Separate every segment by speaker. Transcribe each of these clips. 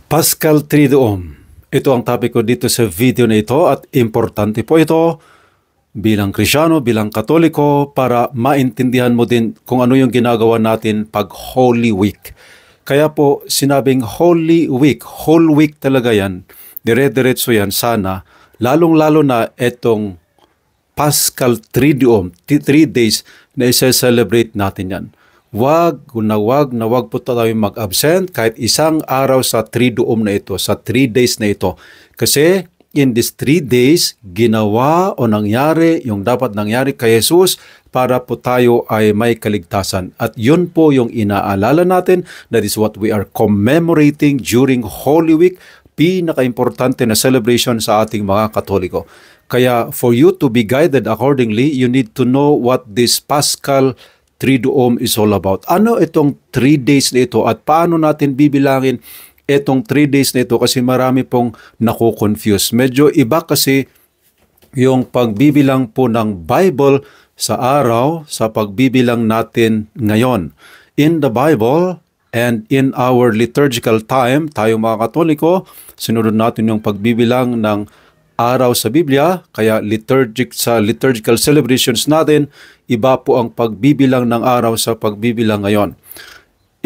Speaker 1: Paschal Triduum. Ito ang topic ko dito sa video na ito at importante po ito bilang Kristyano, bilang Katoliko para maintindihan mo din kung ano yung ginagawa natin pag Holy Week. Kaya po sinabing Holy Week, whole week talaga yan, dire-diretso yan sana, lalong-lalo na itong Paschal Triduum, 3 days na isa-celebrate natin yan. Wag po tayo mag-absent kahit isang araw sa Triduum na ito, sa 3 days na ito. Kasi in these 3 days, ginawa o nangyari yung dapat nangyari kay Jesus para po tayo ay may kaligtasan. At yun po yung inaalala natin. That is what we are commemorating during Holy Week, pinaka-importante na celebration sa ating mga Katoliko. Kaya for you to be guided accordingly, you need to know what this Paschal Triduum is all about. Ano itong 3 days na ito at paano natin bibilangin itong 3 days na ito kasi marami pong nakukonfuse. Medyo iba kasi yung pagbibilang po ng Bible sa araw sa pagbibilang natin ngayon. In the Bible and in our liturgical time, tayo mga Katoliko, sinunod natin yung pagbibilang ng araw sa Biblia, kaya liturgical celebrations natin, iba po ang pagbibilang ng araw sa pagbibilang ngayon.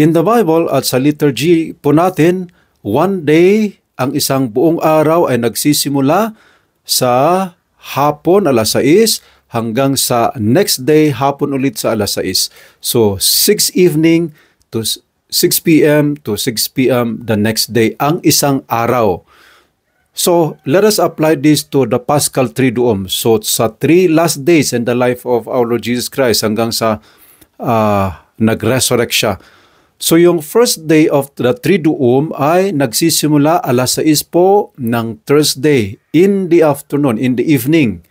Speaker 1: In the Bible at sa liturgy po natin, one day, ang isang buong araw ay nagsisimula sa hapon alas 6 hanggang sa next day hapon ulit sa alas 6. So 6 evening to 6 p.m. to 6 p.m. the next day, ang isang araw. So, let us apply this to the Paschal Triduum. So, sa 3 last days in the life of our Lord Jesus Christ hanggang sa nag-resurrect siya. So, yung first day of the Triduum ay nagsisimula alas 6 po ng Thursday in the afternoon, in the evening,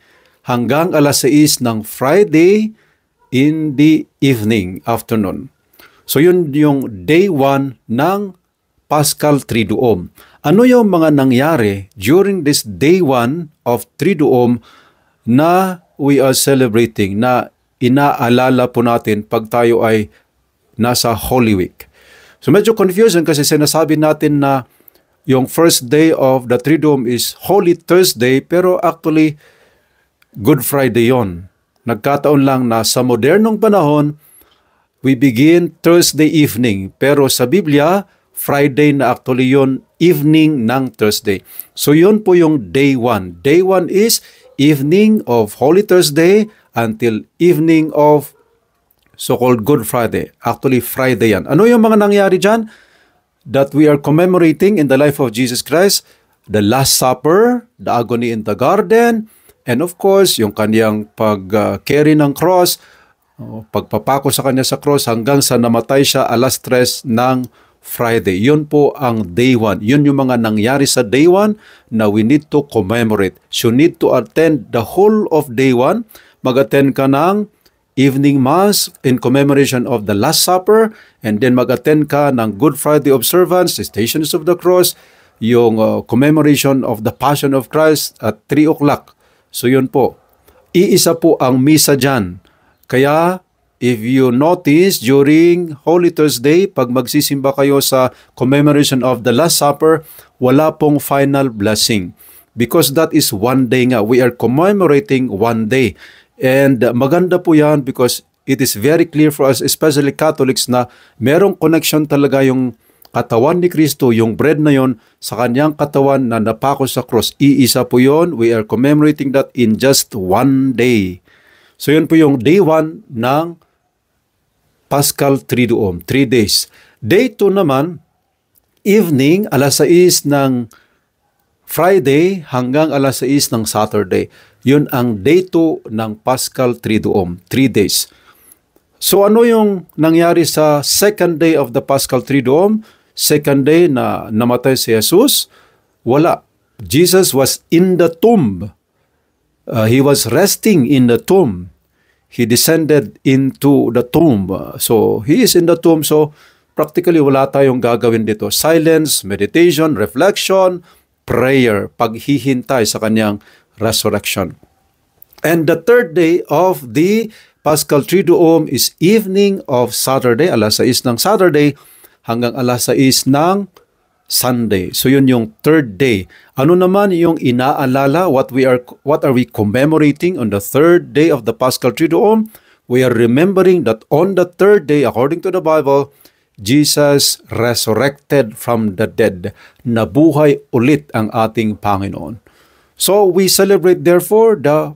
Speaker 1: hanggang alas 6 ng Friday in the evening, afternoon. So, yun yung day 1 ng Paschal Triduum. Ano yung mga nangyari during this day 1 of Triduum na we are celebrating, na inaalala po natin pag tayo ay nasa Holy Week? So medyo confusion kasi sinasabi natin na yung first day of the Triduum is Holy Thursday, pero actually Good Friday yon. Nagkataon lang na sa modernong panahon, we begin Thursday evening, pero sa Biblia, Friday na actually yun, evening ng Thursday. So yun po yung day 1. Day 1 is evening of Holy Thursday until evening of so-called Good Friday. Actually, Friday yan. Ano yung mga nangyari dyan that we are commemorating in the life of Jesus Christ? The Last Supper, the agony in the garden, and of course, yung kanyang pag-carry ng cross, pagpapako sa kanya sa cross hanggang sa namatay siya alas 3 ng Friday. Yun po ang day 1. Yun yung mga nangyari sa day 1 na we need to commemorate. So you need to attend the whole of day 1. Mag-attend ka ng evening mass in commemoration of the Last Supper, and then mag-attend ka ng Good Friday observance, the Stations of the Cross, yung commemoration of the Passion of Christ at 3 o'clock. So yun po. Iisa po ang misa dyan. Kaya if you notice, during Holy Thursday, pag magsisimba kayo sa commemoration of the Last Supper, wala pong final blessing. Because that is one day nga. We are commemorating one day. And maganda po yan because it is very clear for us, especially Catholics, na merong connection talaga yung katawan ni Kristo, yung bread na yon sa kanyang katawan na napako sa cross. Iisa po yon. We are commemorating that in just one day. So yun po yung day 1 ng Paschal Triduum, 3 days. Day 2 naman, evening, alas 6 ng Friday hanggang alas 6 ng Saturday. Yun ang day 2 ng Paschal Triduum, 3 days. So ano yung nangyari sa second day of the Paschal Triduum? Second day na namatay si Jesus? Wala. Jesus was in the tomb. He was resting in the tomb. He descended into the tomb. So, he is in the tomb. So, practically wala tayong gagawin dito. Silence, meditation, reflection, prayer, paghihintay sa kanyang resurrection. And the third day of the Paschal Triduum is evening of Saturday, alas 6 ng Saturday hanggang alas 6 ng Sunday. So yun yung third day. Ano naman yung inaalala? What are we commemorating on the third day of the Paschal Triduum? We are remembering that on the third day, according to the Bible, Jesus resurrected from the dead. Nabuhay ulit ang ating Panginoon. So we celebrate therefore the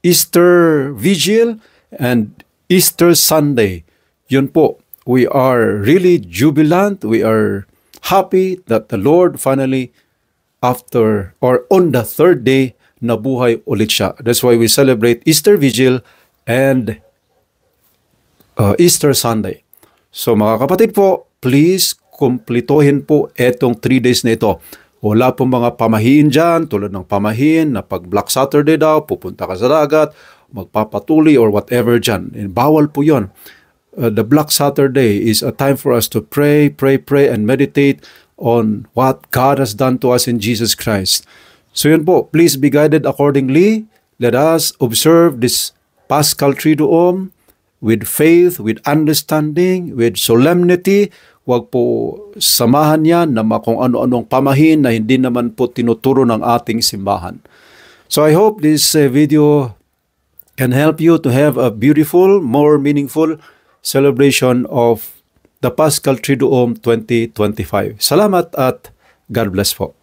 Speaker 1: Easter Vigil and Easter Sunday. Yun po, we are really jubilant. We are happy that the Lord finally, after or on the third day, nabuhay ulit siya. That's why we celebrate Easter Vigil and Easter Sunday. So mga kapatid po, please kumplituhin po etong 3 days na ito. Wala pong mga pamahiin dyan, tulad ng pamahiin na pag Black Saturday daw, pupunta ka sa dagat, magpapatuli or whatever dyan. Bawal po yun. The Black Saturday is a time for us to pray, and meditate on what God has done to us in Jesus Christ. So yun po, please be guided accordingly. Let us observe this Paschal Triduum with faith, with understanding, with solemnity. Huwag po samahan yan na kung ano-anong pamahin na hindi naman po tinuturo ng ating simbahan. So I hope this video can help you to have a beautiful, more meaningful celebration of the Paschal Triduum 2025. Salamat at God bless po.